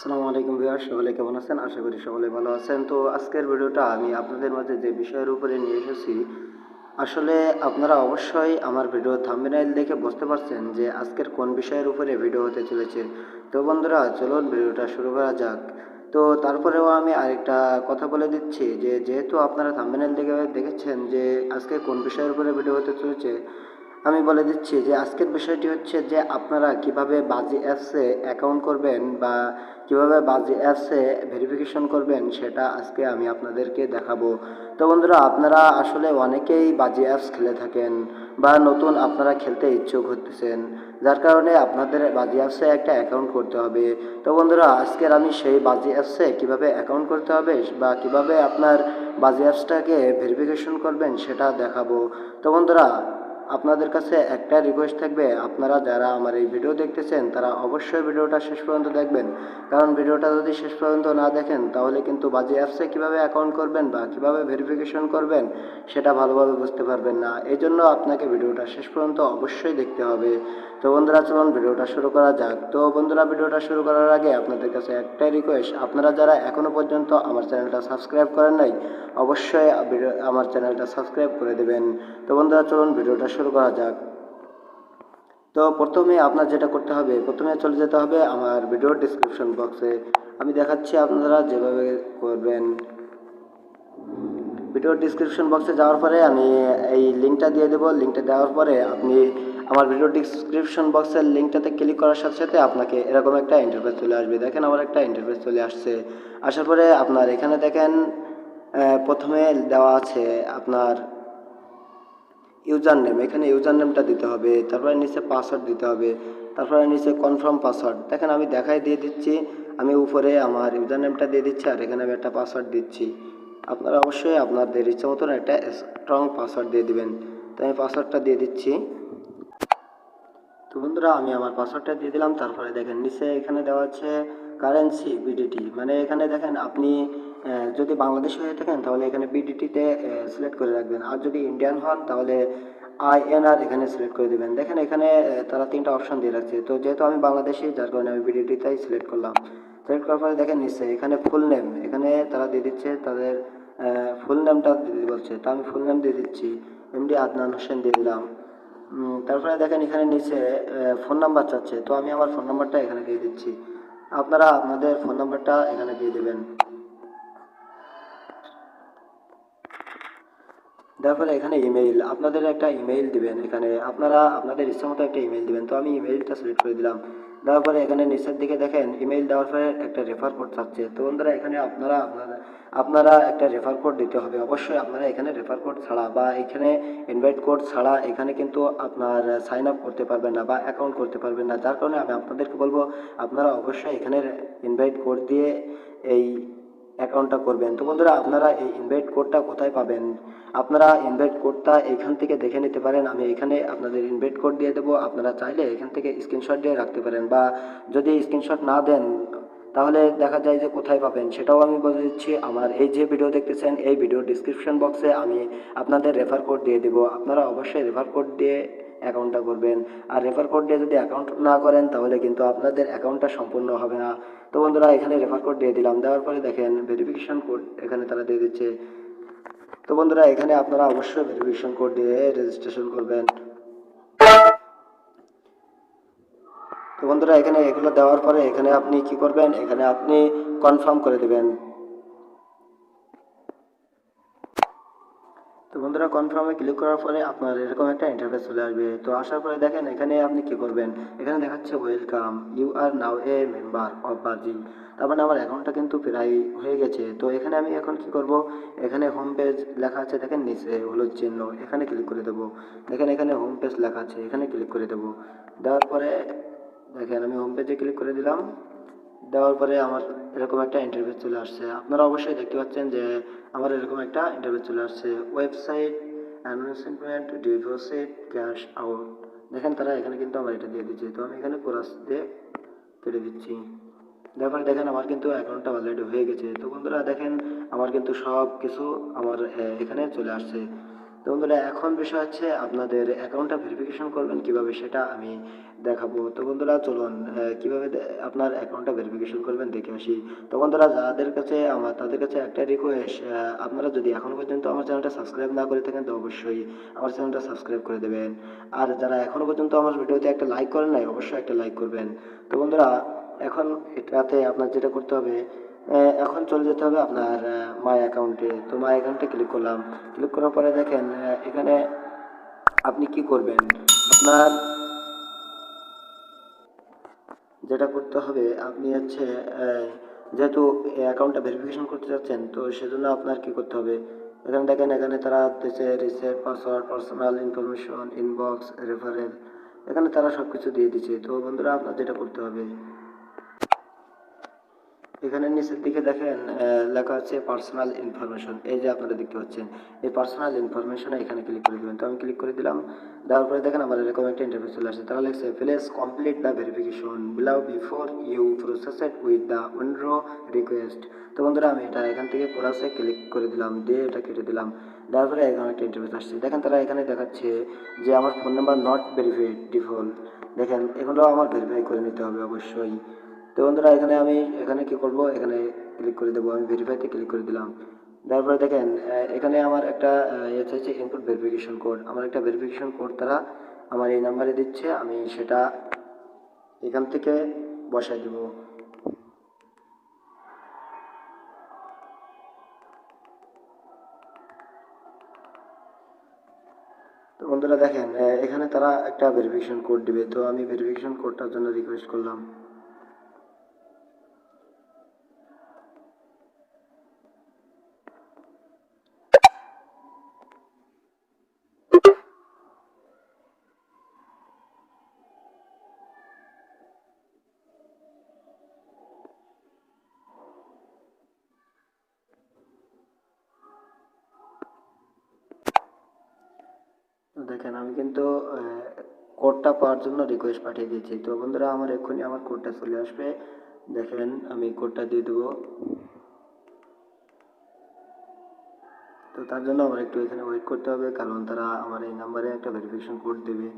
আসসালামু আলাইকুম ভিউয়ার্স, সকলে কেমন আছেন? আশা করি সকলে ভালো আছেন। তো আজকের ভিডিওটা আমি আপনাদের মাঝে যে বিষয়ের উপরে নিয়ে এসেছি, আসলে আপনারা অবশ্যই আমার ভিডিও থাম্বনেইল দেখে বুঝতে পারছেন যে আজকের কোন বিষয়ের উপরে ভিডিও হতে চলেছে। তো বন্ধুরা, চলুন ভিডিওটা শুরু করা যাক। তো তারপরেও আমি আরেকটা কথা বলে দিচ্ছি যে যেহেতু আপনারা থাম্বনেইল দেখে দেখেছেন যে আজকে কোন বিষয়ের উপরে ভিডিও হতে চলেছে, আমি বলে দিচ্ছি যে আজকের বিষয়টি হচ্ছে যে আপনারা কিভাবে বাজি অ্যাপসে অ্যাকাউন্ট করবেন বা কিভাবে বাজি অ্যাপসে ভেরিফিকেশন করবেন সেটা আজকে আমি আপনাদেরকে দেখাবো। তো বন্ধুরা, আপনারা আসলে অনেকেই বাজি অ্যাপস খেলে থাকেন বা নতুন আপনারা খেলতে ইচ্ছুক হতেছেন, যার কারণে আপনাদের বাজি অ্যাপসে একটা অ্যাকাউন্ট করতে হবে। তো বন্ধুরা, আজকের আমি সেই বাজি অ্যাপসে কিভাবে অ্যাকাউন্ট করতে হবে বা কিভাবে আপনার বাজি অ্যাপসটাকে ভেরিফিকেশন করবেন সেটা দেখাবো। তো বন্ধুরা, আপনাদের কাছে একটা রিকোয়েস্ট থাকবে, আপনারা যারা আমার এই ভিডিও দেখতেছেন তারা অবশ্যই ভিডিওটা শেষ পর্যন্ত দেখবেন, কারণ ভিডিওটা যদি শেষ পর্যন্ত না দেখেন তাহলে কিন্তু বাজি অ্যাপসে কীভাবে অ্যাকাউন্ট করবেন বা কীভাবে ভেরিফিকেশন করবেন সেটা ভালোভাবে বুঝতে পারবেন না। এই জন্য আপনাকে ভিডিওটা শেষ পর্যন্ত অবশ্যই দেখতে হবে। তো বন্ধুরা, চলুন ভিডিওটা শুরু করা যাক। তো বন্ধুরা, ভিডিওটা শুরু করার আগে আপনাদের কাছে একটাই রিকোয়েস্ট, আপনারা যারা এখনও পর্যন্ত আমার চ্যানেলটা সাবস্ক্রাইব করেন নাই অবশ্যই আমার চ্যানেলটা সাবস্ক্রাইব করে দেবেন। তো বন্ধুরা, চলুন ভিডিওটা শুরু করা যাক। তো প্রথমে আপনার যেটা করতে হবে, প্রথমে চলে যেতে হবে আমার ভিডিওর ডিসক্রিপশন বক্সে। আমি দেখাচ্ছি আপনারা যেভাবে করবেন। ভিডিওর ডিসক্রিপশন বক্সে যাওয়ার পরে আমি এই লিঙ্কটা দিয়ে দেবো। লিঙ্কটা দেওয়ার পরে আপনি আমার ভিডিওর ডিসক্রিপশন বক্সের লিঙ্কটাতে ক্লিক করার সাথে সাথে আপনাকে এরকম একটা ইন্টারফেস চলে আসবে। দেখেন আমার একটা ইন্টারফেস চলে আসছে। আসার পরে আপনার এখানে দেখেন প্রথমে দেওয়া আছে আপনার ইউজার নেম। এখানে ইউজার নেমটা দিতে হবে, তারপরে নিচে পাসওয়ার্ড দিতে হবে, তারপরে নিচে কনফার্ম পাসওয়ার্ড। দেখেন আমি দেখাই দিয়ে দিচ্ছি, আমি উপরে আমার ইউজার নেমটা দিয়ে দিচ্ছি আর এখানে আমি একটা পাসওয়ার্ড দিচ্ছি। আপনারা অবশ্যই আপনাদের ইচ্ছা মতন একটা স্ট্রং পাসওয়ার্ড দিয়ে দিবেন। তো আমি পাসওয়ার্ডটা দিয়ে দিচ্ছি। তো বন্ধুরা, আমি আমার পাসওয়ার্ডটা দিয়ে দিলাম। তারপরে দেখেন নিচে এখানে দেওয়া আছে কারেন্সি বিডিটি, মানে এখানে দেখেন আপনি যদি বাংলাদেশি হয়ে থাকেন তাহলে এখানে বিডিটিতে সিলেক্ট করে রাখবেন, আর যদি ইন্ডিয়ান হন তাহলে আইএনআর এখানে সিলেক্ট করে দেবেন। দেখেন এখানে তারা তিনটা অপশন দিয়ে রাখছে, তো যেহেতু আমি বাংলাদেশি যার কারণে আমি বিডিটিতেই সিলেক্ট করলাম। সিলেক্ট করার পরে দেখেন নিচে এখানে ফুল নেম, এখানে তারা দিয়ে দিচ্ছে তাদের ফুল নেমটা দিতে বলছে, তো আমি ফুল নেম দিয়ে দিচ্ছি, এমডি আদনান হোসেন দিয়ে দিলাম। তারপরে দেখেন এখানে নিচে ফোন নাম্বার চাচ্ছে, তো আমি আমার ফোন নাম্বারটা এখানে দিয়ে দিচ্ছি। আপনারা আপনাদের ফোন নাম্বারটা এখানে দিয়ে দেবেন। তারপরে এখানে ইমেইল, আপনাদের একটা ইমেইল দিবেন। এখানে আপনারা আপনাদের ইচ্ছামতো একটা ইমেইল দিবেন, তো আমি ইমেইলটা সিলেক্ট করে দিলাম। দেওয়ার পরে এখানে নিচের দিকে দেখেন ইমেইল দেওয়ার পরে একটা রেফার কোড চাচ্ছে। তো বন্ধুরা, এখানে আপনারা একটা রেফার কোড দিতে হবে। অবশ্যই আপনারা এখানে রেফার কোড ছাড়া বা এখানে ইনভাইট কোড ছাড়া এখানে কিন্তু আপনার সাইন আপ করতে পারবেন না বা অ্যাকাউন্ট করতে পারবেন না, যার কারণে আমি আপনাদেরকে বলবো আপনারা অবশ্যই এখানে ইনভাইট কোড দিয়ে এই অ্যাকাউন্টটা করবেন। তো বন্ধুরা, আপনারা এই ইনভাইট কোডটা কোথায় পাবেন? আপনারা ইনভাইট কোডটা এখান থেকে দেখে নিতে পারেন। আমি এখানে আপনাদের ইনভাইট কোড দিয়ে দেবো, আপনারা চাইলে এখান থেকে স্ক্রিনশট দিয়ে রাখতে পারেন, বা যদি স্ক্রিনশট না দেন তাহলে দেখা যায় যে কোথায় পাবেন সেটাও আমি বলে দিচ্ছি। আমার এই যে ভিডিও দেখতেছেন এই ভিডিও ডিসক্রিপশন বক্সে আমি আপনাদের রেফার কোড দিয়ে দেবো, আপনারা অবশ্যই রেফার কোড দিয়ে অ্যাকাউন্টটা করবেন। আর রেফার কোড দিয়ে যদি অ্যাকাউন্ট না করেন তাহলে কিন্তু আপনাদের অ্যাকাউন্টটা সম্পূর্ণ হবে না। তো বন্ধুরা, এখানে রেফার কোড দিয়ে দিলাম। দেওয়ার পরে দেখেন ভেরিফিকেশন কোড এখানে তারা দিয়ে দিচ্ছে। তো বন্ধুরা, এখানে আপনারা অবশ্যই ভেরিফিকেশন কোড দিয়ে রেজিস্ট্রেশন করবেন। তো বন্ধুরা, এখানে এগুলো দেওয়ার পরে এখানে আপনি কি করবেন, এখানে আপনি কনফার্ম করে দেবেন। তো বন্ধুরা, কনফার্মে ক্লিক করার পরে আপনার এরকম একটা ইন্টারফেস চলে আসবে। তো আসার পরে দেখেন এখানে আপনি কি করবেন, এখানে দেখাচ্ছে welcome, you are now a member of Baazi. তার মানে আমার অ্যাকাউন্টটা কিন্তু প্রায় হয়ে গেছে। তো এখানে আমি এখন কি করব, এখানে হোম পেজ লেখা আছে দেখেন নিচে হলুদ চিহ্ন, এখানে ক্লিক করে দেবো। দেখেন এখানে হোম পেজ লেখা আছে, এখানে ক্লিক করে দেবো। দেওয়ার পরে দেখেন আমি হোম পেজে ক্লিক করে দিলাম। দেওয়ার পরে আমার এরকম একটা ইন্টারফেস চলে আসছে। আপনারা অবশ্যই দেখতে পাচ্ছেন যে আমার এরকম একটা ইন্টারফেস চলে আসছে, website announcement deposit cash out. দেখেন তারা এখানে কিন্তু আমার এটা দিয়ে দিচ্ছে, তো আমি এখানে কোরাস দিয়ে কেটে দিচ্ছি। তারপরে দেখেন আমার কিন্তু অ্যাকাউন্টটা অলরেডি হয়ে গেছে। তো বন্ধুরা দেখেন আমার কিন্তু সব কিছু আমার এখানে চলে আসছে। তো বন্ধুরা এখন বিষয় হচ্ছে আপনাদের অ্যাকাউন্টটা ভেরিফিকেশন করবেন কিভাবে সেটা আমি দেখাবো। তো বন্ধুরা চলুন কিভাবে আপনার অ্যাকাউন্টটা ভেরিফিকেশন করবেন দেখে আসি। তো বন্ধুরা যাদের কাছে তাদের কাছে একটা রিকোয়েস্ট, আপনারা যদি এখনো পর্যন্ত আমার চ্যানেলটা সাবস্ক্রাইব না করে থাকেন তো অবশ্যই আমার চ্যানেলটা সাবস্ক্রাইব করে দেবেন। আর যারা এখনো পর্যন্ত আমার ভিডিওতে একটা লাইক করেন নাই অবশ্যই একটা লাইক করবেন। তো বন্ধুরা এখন এটাতে আপনার যেটা করতে হবে, এখন চলে যেতে হবে আপনার মাই অ্যাকাউন্টে। তো মাই অ্যাকাউন্টে ক্লিক করলাম। ক্লিক করার পরে দেখেন এখানে আপনি কি করবেন, আপনার যেটা করতে হবে আপনি হচ্ছে যেহেতু অ্যাকাউন্টটা ভেরিফিকেশন করতে যাচ্ছেন তো সেজন্য আপনার কি করতে হবে, এখানে দেখেন এখানে তারা দিচ্ছে reset password, personal information, inbox, referral, এখানে তারা সব কিছু দিয়ে দিচ্ছে। তো বন্ধুরা আপনার যেটা করতে হবে, এখানে নিচের দিকে দেখেন লেখা আছে পার্সোনাল ইনফরমেশন, এই যে আপনারা দেখতে পাচ্ছেন এই পার্সোনাল ইনফরমেশনে এখানে ক্লিক করে দেবেন। তো আমি ক্লিক করে দিলাম। দেওয়ার পরে দেখেন আমার এরকম একটা ইন্টারফেস চলে আসছে। তারা লিখছে please complete the verification below before you process it with the window request. তো বন্ধুরা আমি এটা এখান থেকে প্রসেসে ক্লিক করে দিলাম, দিয়ে এটা কেটে দিলাম। দেওয়ার পরে এখানে একটা ইন্টারফেস আসছে। দেখেন তারা এখানে দেখাচ্ছে যে আমার phone number not verified default. দেখেন এগুলো আমার ভেরিফাই করে নিতে হবে অবশ্যই। তো বন্ধুরা এখানে আমি এখানে কি করব, এখানে ক্লিক করে দেবো, আমি ভেরিফাইতে ক্লিক করে দিলাম। তারপরে দেখেন এখানে আমার একটা হচ্ছে ইনপুট ভেরিফিকেশন কোড, আমার একটা ভেরিফিকেশন কোড তারা আমার এই নাম্বারে দিচ্ছে, আমি সেটা এখান থেকে বসাই দেব। তো বন্ধুরা দেখেন এখানে তারা একটা ভেরিফিকেশন কোড দিবে, তো আমি ভেরিফিকেশন কোডটার জন্য রিকোয়েস্ট করলাম। তো দেখেন আমি কিন্তু কোডটা পাওয়ার জন্য রিকোয়েস্ট পাঠিয়ে দিয়েছি। তো বন্ধুরা আমার এক্ষুনি আমার কোডটা চলে আসবে, দেখেন আমি কোডটা দিয়ে দেবো। তো তার জন্য আমার একটু এখানে ওয়েট করতে হবে, কারণ তারা আমার এই নাম্বারে একটা ভেরিফিকেশন কোড দেবে।